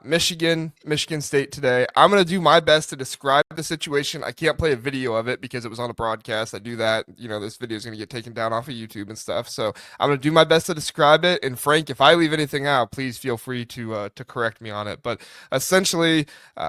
Michigan State today. I'm going to do my best to describe the situation. I can't play a video of it because it was on a broadcast. I do that, this video is going to get taken down off of YouTube and stuff. So I'm going to do my best to describe it. And Frank, if I leave anything out, please feel free to correct me on it. But essentially,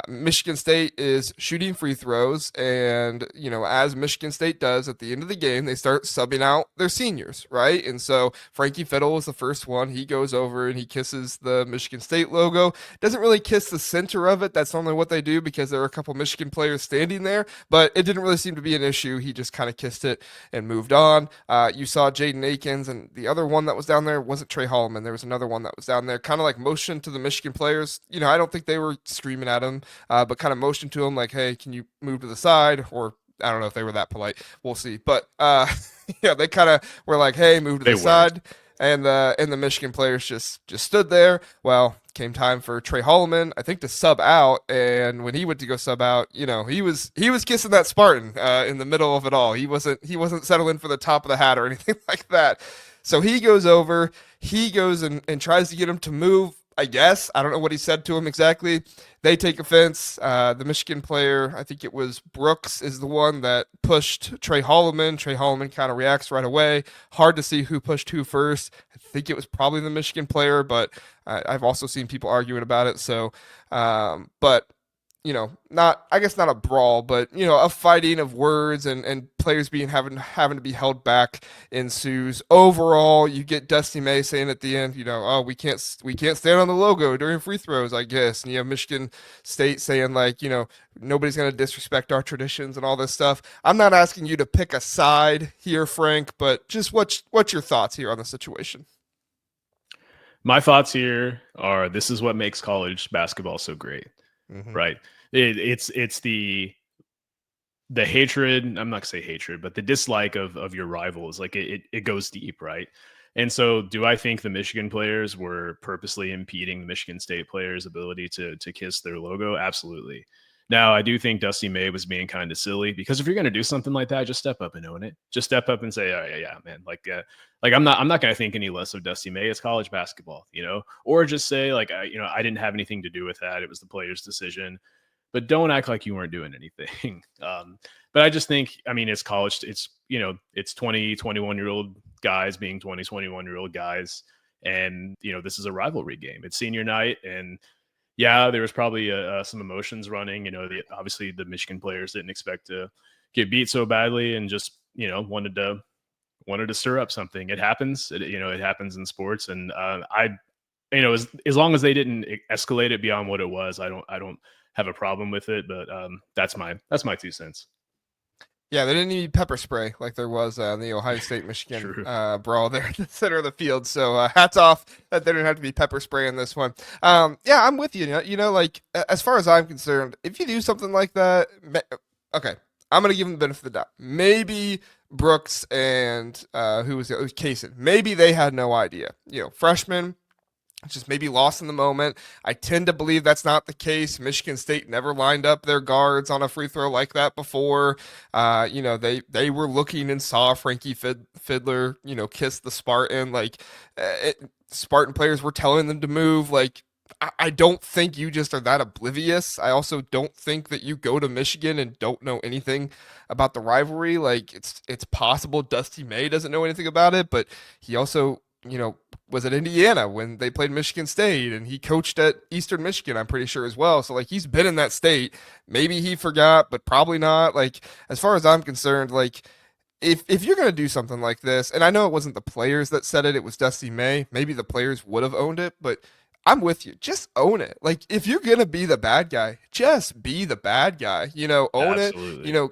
Michigan State is shooting free throws, and as Michigan State does at the end of the game, they start subbing out their seniors, right? And so Frankie Fiddle was the first one. He goes over and he kisses the Michigan State logo. Doesn't really kiss the center of it. That's normally what they do because there are a couple Michigan players standing there, but it didn't really seem to be an issue. He just kind of kissed it and moved on. You saw Jaden Akins, and the other one that was down there wasn't Trey Holloman. There was another one that was down there, kind of like motioned to the Michigan players. I don't think they were screaming at him, but kind of motioned to him like, hey, can you move to the side? Or I don't know if they were that polite. We'll see. But yeah, they kind of were like, hey, move to They the were. side. And the Michigan players just stood there. Well, came time for Trey Holloman, I think, to sub out. And when he went to go sub out, he was kissing that Spartan in the middle of it all. He wasn't settling for the top of the hat or anything like that. So he goes over, he goes and tries to get him to move. I guess I don't know what he said to him exactly. They take offense. The Michigan player, I think it was Brooks, is the one that pushed Trey Holloman. Trey Holloman kind of reacts right away. Hard to see who pushed who first. I think it was probably the Michigan player, but I've also seen people arguing about it. So, but not, I guess not a brawl, but a fighting of words and players having to be held back ensues. Overall, you get Dusty May saying at the end, oh, we can't stand on the logo during free throws, I guess. And you have Michigan State saying like, nobody's gonna disrespect our traditions and all this stuff. I'm not asking you to pick a side here, Frank, but just what's your thoughts here on the situation? My thoughts here are this is what makes college basketball so great, Mm-hmm. right? It's the hatred. I'm not gonna say hatred, but the dislike of your rivals. Like it goes deep, right? And so, do I think the Michigan players were purposely impeding the Michigan State players' ability to kiss their logo? Absolutely. Now, I do think Dusty May was being kind of silly because if you're going to do something like that, just step up and own it. Just step up and say, "Oh yeah, man." Like I'm not going to think any less of Dusty May. It's college basketball, or just say like, I didn't have anything to do with that. It was the players' decision. But don't act like you weren't doing anything. But I just think, I mean, it's college. It's 20, 21-year-old guys being 20, 21-year-old guys. And, this is a rivalry game. It's senior night. And yeah, there was probably some emotions running. Obviously the Michigan players didn't expect to get beat so badly and just, wanted to stir up something. It happens. It happens in sports. And as long as they didn't escalate it beyond what it was, I don't have a problem with it, but that's my 2 cents. Yeah, they didn't need pepper spray like there was in the Ohio State Michigan True. brawl there in the center of the field. So hats off that there didn't have to be pepper spray in this one. Yeah, I'm with you. Like as far as I'm concerned, if you do something like that, okay, I'm gonna give them the benefit of the doubt. Maybe Brooks and who was it? It was Cason. Maybe they had no idea. Freshmen just maybe lost in the moment. I tend to believe that's not the case. Michigan State never lined up their guards on a free throw like that before. They were looking and saw Frankie Fidler, kiss the Spartan. Like Spartan players were telling them to move. Like I don't think you just are that oblivious. I also don't think that you go to Michigan and don't know anything about the rivalry. Like it's possible Dusty May doesn't know anything about it, but he also was at Indiana when they played Michigan State, and he coached at Eastern Michigan, I'm pretty sure as well. So like he's been in that state. Maybe he forgot, but probably not. Like as far as I'm concerned, like if you're gonna do something like this, and I know it wasn't the players that said it, it was Dusty May. Maybe the players would have owned it, but I'm with you. Just own it. Like if you're gonna be the bad guy, just be the bad guy. Own it. Absolutely.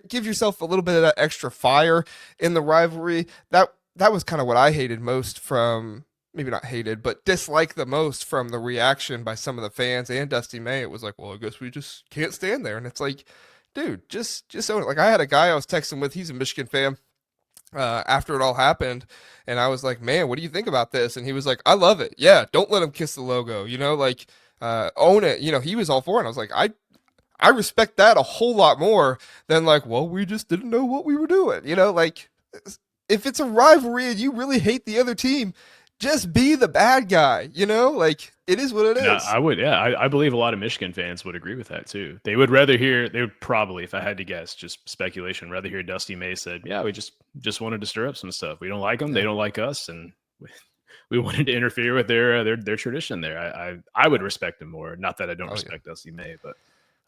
Give yourself a little bit of that extra fire in the rivalry. That was kind of what I hated most from, maybe not hated, but disliked the most from the reaction by some of the fans and Dusty May. It was like, well, I guess we just can't stand there. And it's like, dude, just own it. Like I had a guy I was texting with, he's a Michigan fan. After it all happened, and I was like, man, what do you think about this? And he was like, I love it. Yeah, don't let him kiss the logo, like own it. He was all for it. And I was like, I respect that a whole lot more than like, well, we just didn't know what we were doing. Like if it's a rivalry and you really hate the other team, just be the bad guy, like It is what it And is. I would, yeah, I believe a lot of Michigan fans would agree with that too. They would rather hear, they would probably, if I had to guess, just speculation, rather hear Dusty May said, "Yeah, we just wanted to stir up some stuff. We don't like them, they Yeah. don't like us, and we wanted to interfere with their tradition there." I would respect him more. Not that I don't Oh yeah. respect Dusty May, but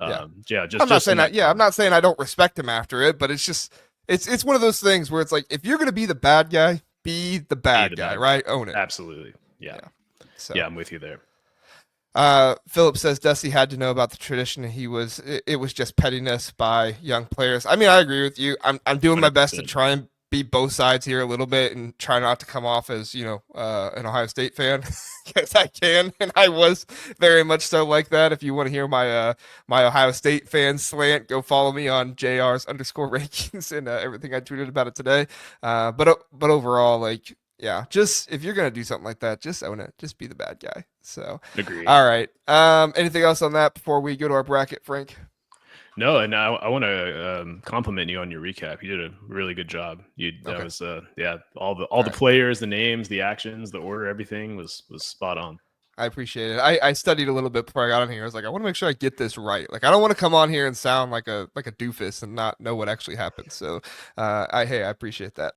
Yeah. yeah, I'm not just in saying that. that Yeah, I'm comment, not saying I don't respect him after it, but it's just it's one of those things where it's like if you're gonna be the bad guy, be the be bad the guy, bad guy. right? Own it. Absolutely, yeah, Yeah. So yeah, I'm with you there. Philip says Dusty had to know about the tradition. It was just pettiness by young players. I mean, I agree with you. I'm doing my best to 100%. try and be both sides here a little bit and try not to come off as an Ohio State fan. Yes, I can, and I was very much so like that. If you want to hear my Ohio State fan slant, go follow me on JR's underscore rankings and everything I tweeted about it today. But overall, like yeah, just if you're gonna do something like that, just own it. Just be the bad guy. So, Agreed. all right. Anything else on that before we go to our bracket, Frank? No, and I want to compliment you on your recap. You did a really good job. You that Okay. was yeah, All all the right. players, the names, the actions, the order, everything was spot on. I appreciate it. I studied a little bit before I got on here. I was like, I want to make sure I get this right. Like, I don't want to come on here and sound like a doofus and not know what actually happened. So, I appreciate that.